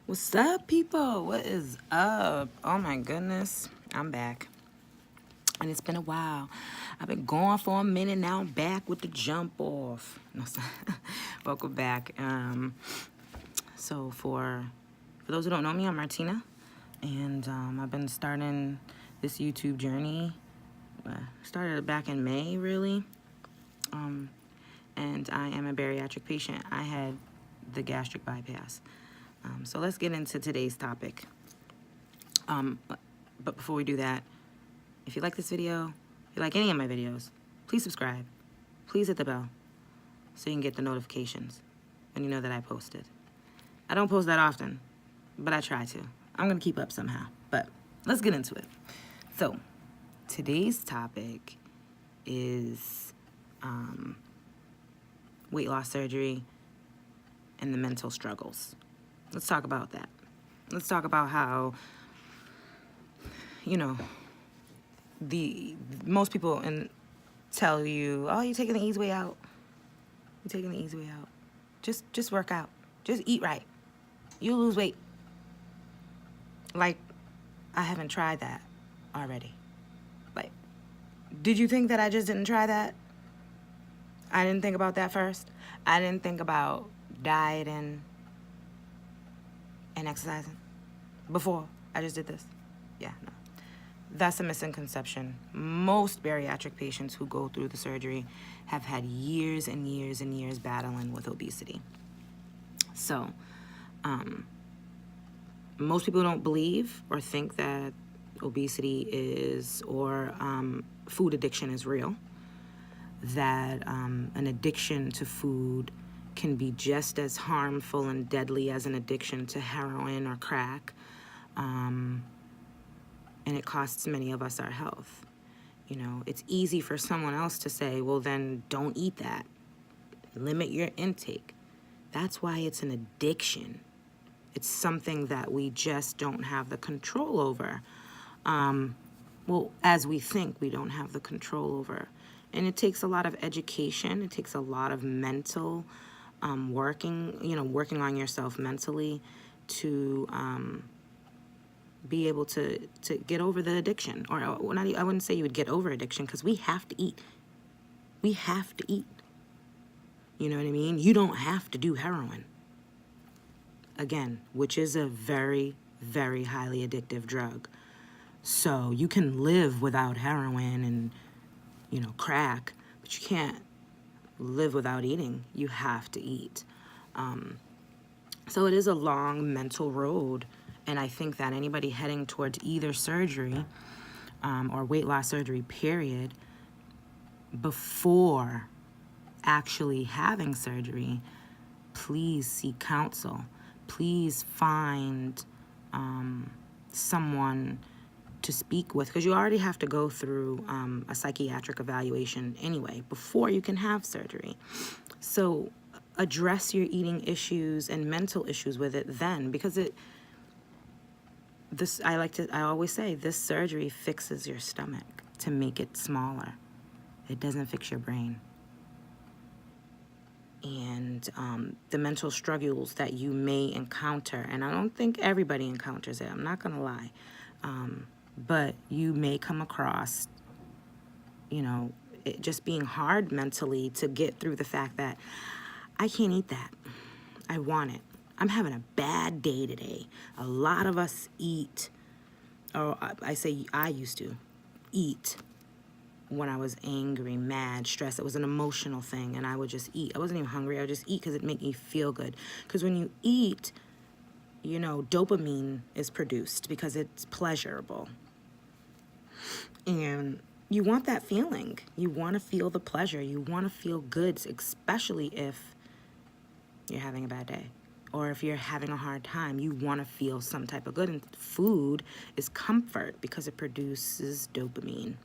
What's up, people? What is up? Oh my goodness, I'm back. And it's been a while. I've been gone for a minute now. I'm back with the jump off. No, welcome back. So for those who don't know me, I'm Martina, and I've been starting this YouTube journey. Started back in May, really. And I am a bariatric patient. I had the gastric bypass. So let's get into today's topic. But before we do that, if you like this video, if you like any of my videos, please subscribe. Please hit the bell so you can get the notifications when you know that I posted. I don't post that often, but I try to. I'm going to keep up somehow. But let's get into it. So today's topic is weight loss surgery and the mental struggles. Let's talk about that. Let's talk about how, most people tell you, oh, you're taking the easy way out. You're taking the easy way out. Just work out. Just eat right. You'll lose weight. Like, I haven't tried that already. Like, did you think that I just didn't try that? I didn't think about that first. I didn't think about dieting and exercising before I just did this. Yeah, no. That's a misconception. Most bariatric patients who go through the surgery have had years and years and years battling with obesity. So, most people don't believe or think that obesity is, or food addiction is real. That an addiction to food can be just as harmful and deadly as an addiction to heroin or crack. And it costs many of us our health. It's easy for someone else to say, well, then don't eat that. Limit your intake. That's why it's an addiction. It's something that we just don't have the control over. Well, as we think we don't have the control over. And it takes a lot of education. It takes a lot of mental working on yourself mentally to be able to get over the addiction. Or I wouldn't say you would get over addiction, because we have to eat. We have to eat. You know what I mean? You don't have to do heroin. Again, which is a very, very highly addictive drug. So you can live without heroin and crack, but you can't live without eating. You have to eat. So it is a long mental road, and I think that anybody heading towards either surgery or weight loss surgery, period, before actually having surgery, please seek counsel. Please find someone to speak with, because you already have to go through a psychiatric evaluation anyway before you can have surgery. So address your eating issues and mental issues with it then, because I always say this surgery fixes your stomach to make it smaller. It doesn't fix your brain. And the mental struggles that you may encounter, and I don't think everybody encounters it, I'm not gonna lie, but you may come across, it just being hard mentally to get through the fact that I can't eat that. I want it. I'm having a bad day today. A lot of us eat, or I used to eat when I was angry, mad, stressed. It was an emotional thing, and I would just eat. I wasn't even hungry. I would just eat because it made me feel good. Because when you eat, dopamine is produced because it's pleasurable. And you want that feeling. You want to feel the pleasure. You want to feel good, especially if you're having a bad day or if you're having a hard time. You want to feel some type of good. And food is comfort because it produces dopamine,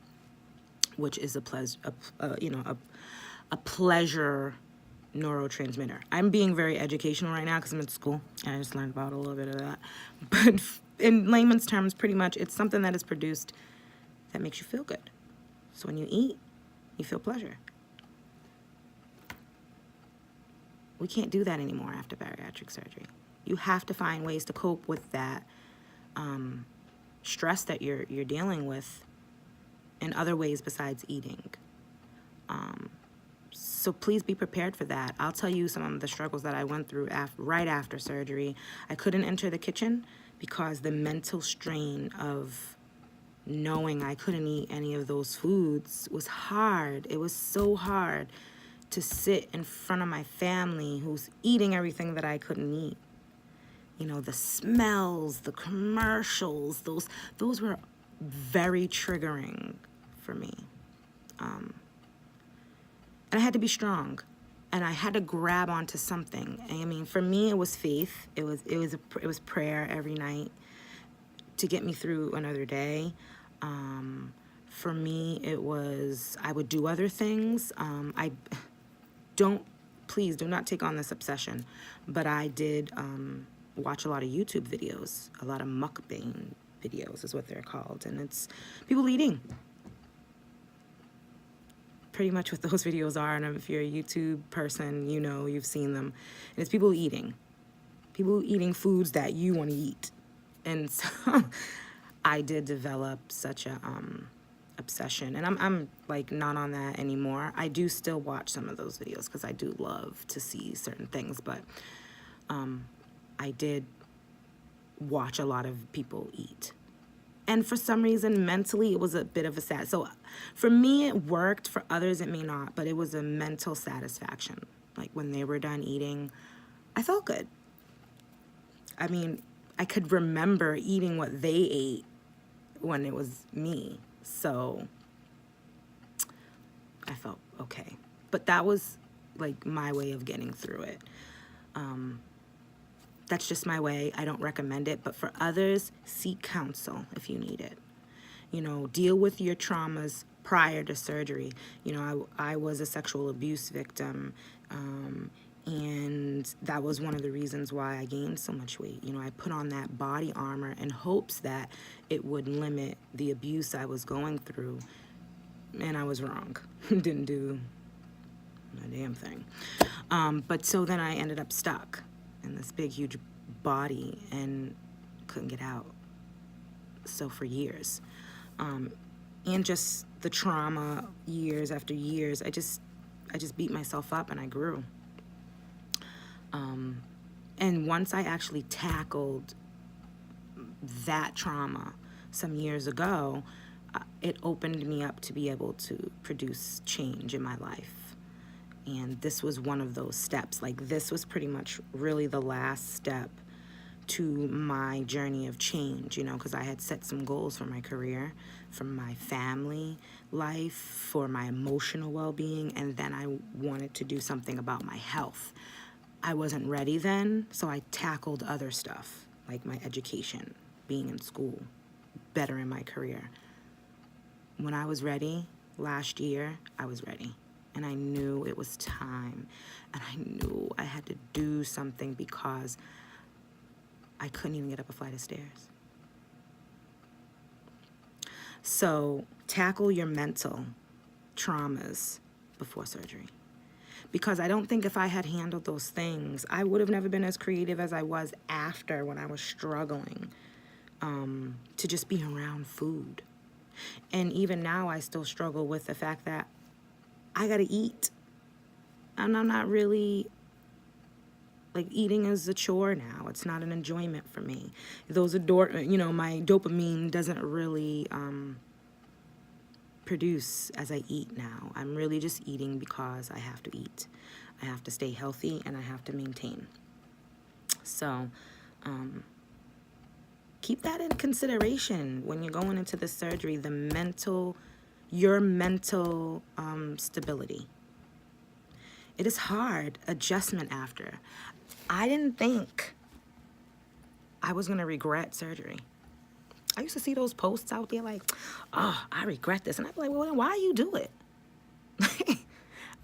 which is a pleasure neurotransmitter. I'm being very educational right now because I'm in school and I just learned about a little bit of that. But in layman's terms, pretty much, it's something that is produced that makes you feel good. So when you eat, you feel pleasure. We can't do that anymore after bariatric surgery. You have to find ways to cope with that stress that you're dealing with in other ways besides eating. So please be prepared for that. I'll tell you some of the struggles that I went through right after surgery. I couldn't enter the kitchen because the mental strain of knowing I couldn't eat any of those foods was hard. It was so hard to sit in front of my family who's eating everything that I couldn't eat. You know, the smells, the commercials, those were very triggering for me. And I had to be strong, and I had to grab onto something. I mean, for me, it was faith. It was prayer every night to get me through another day. For me, it was, I would do other things. Please do not take on this obsession, but I did watch a lot of YouTube videos, a lot of mukbang videos is what they're called, and it's people eating. Pretty much what those videos are, and if you're a YouTube person, you know, you've seen them. And it's people eating foods that you want to eat. And so I did develop such a obsession, and I'm like not on that anymore. I do still watch some of those videos because I do love to see certain things, but I did watch a lot of people eat. And for some reason, mentally, it was a bit of a sad. So for me, it worked. For others, it may not. But it was a mental satisfaction. Like when they were done eating, I felt good. I mean, I could remember eating what they ate when it was me. So I felt okay. But that was like my way of getting through it. That's just my way. I don't recommend it. But for others, seek counsel if you need it. You know, deal with your traumas prior to surgery. You know, I was a sexual abuse victim, and that was one of the reasons why I gained so much weight. You know, I put on that body armor in hopes that it would limit the abuse I was going through, and I was wrong. Didn't do a damn thing. But so then I ended up stuck in this big, huge body and couldn't get out. So for years. And just the trauma, years after years, I just beat myself up and I grew. And once I actually tackled that trauma some years ago, it opened me up to be able to produce change in my life. And this was one of those steps. Like, this was pretty much really the last step to my journey of change, you know, because I had set some goals for my career, for my family life, for my emotional well-being, and then I wanted to do something about my health. I wasn't ready then, so I tackled other stuff, like my education, being in school, better in my career. When I was ready, last year, I was ready. And I knew it was time. And I knew I had to do something because I couldn't even get up a flight of stairs. So tackle your mental traumas before surgery. Because I don't think if I had handled those things, I would have never been as creative as I was after, when I was struggling to just be around food. And even now, I still struggle with the fact that I gotta eat. And I'm not really, like, eating is a chore now. It's not an enjoyment for me. My dopamine doesn't really produce as I eat now. I'm really just eating because I have to eat. I have to stay healthy and I have to maintain. So keep that in consideration when you're going into the surgery, your mental stability. It is hard adjustment after. I didn't think I was going to regret surgery. I used to see those posts out there like, oh, I regret this. And I'd be like, well, then why you do it?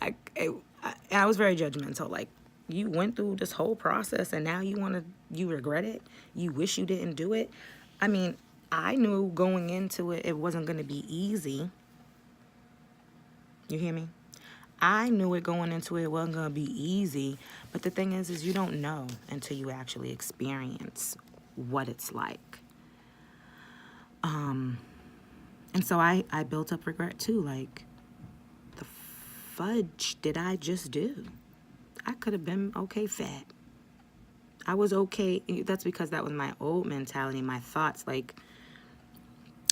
I was very judgmental. Like, you went through this whole process and now you regret it? You wish you didn't do it? I mean, I knew going into it, it wasn't going to be easy. You hear me? I knew it going into it wasn't going to be easy. But the thing is you don't know until you actually experience what it's like. And so I built up regret too. Like, the fudge did I just do? I could have been okay fat. I was okay. That's because that was my old mentality, my thoughts. Like,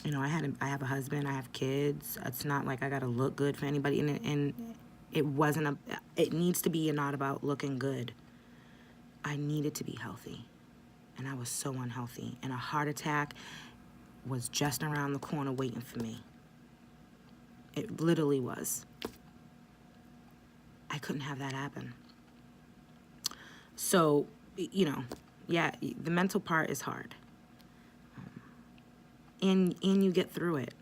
you know, I have a husband, I have kids. It's not like I got to look good for anybody. And it wasn't it needs to be not about looking good. I needed to be healthy. And I was so unhealthy. And a heart attack was just around the corner waiting for me. It literally was. I couldn't have that happen. So, you know, yeah, the mental part is hard. And you get through it.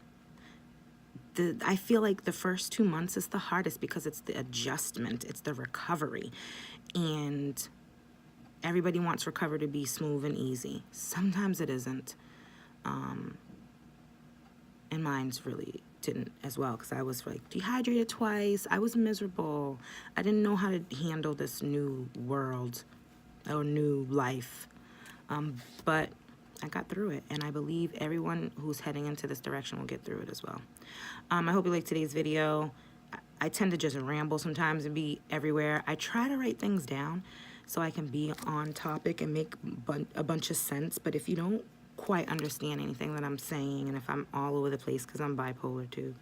I feel like the first 2 months is the hardest because it's the adjustment, it's the recovery. And everybody wants recovery to be smooth and easy. Sometimes it isn't. And mine's really didn't as well, because I was like dehydrated twice. I was miserable. I didn't know how to handle this new world or new life. But I got through it, and I believe everyone who's heading into this direction will get through it as well. I hope you liked today's video. I tend to just ramble sometimes and be everywhere. I try to write things down so I can be on topic and make a bunch of sense. But if you don't quite understand anything that I'm saying, and if I'm all over the place because I'm bipolar too,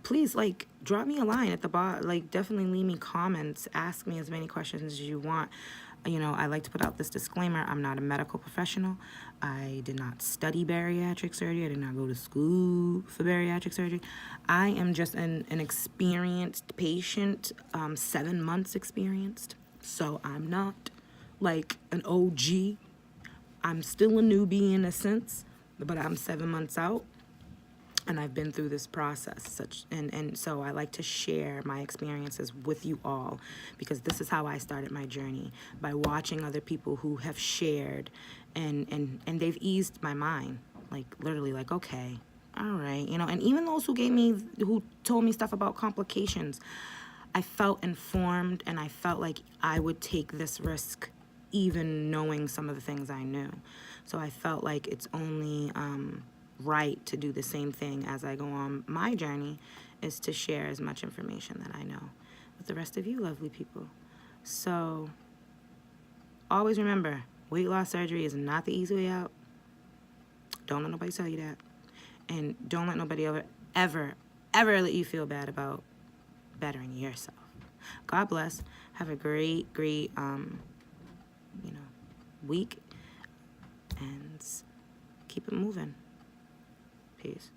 please, like, drop me a line at the bottom. Like, definitely leave me comments. Ask me as many questions as you want. You know, I like to put out this disclaimer. I'm not a medical professional. I did not study bariatric surgery. I did not go to school for bariatric surgery. I am just an experienced patient, 7 months experienced. So I'm not like an OG. I'm still a newbie in a sense, but I'm 7 months out. And I've been through this process, and so I like to share my experiences with you all, because this is how I started my journey, by watching other people who have shared, and they've eased my mind, like literally, like, okay, all right, you know. And even those who told me stuff about complications, I felt informed, and I felt like I would take this risk, even knowing some of the things I knew. So I felt like it's only right to do the same thing as I go on my journey, is to share as much information that I know with the rest of you lovely people. So always remember, weight loss surgery is not the easy way out. Don't let nobody tell you that. And don't let nobody ever let you feel bad about bettering yourself. God bless. Have a great week, and keep it moving. Peace.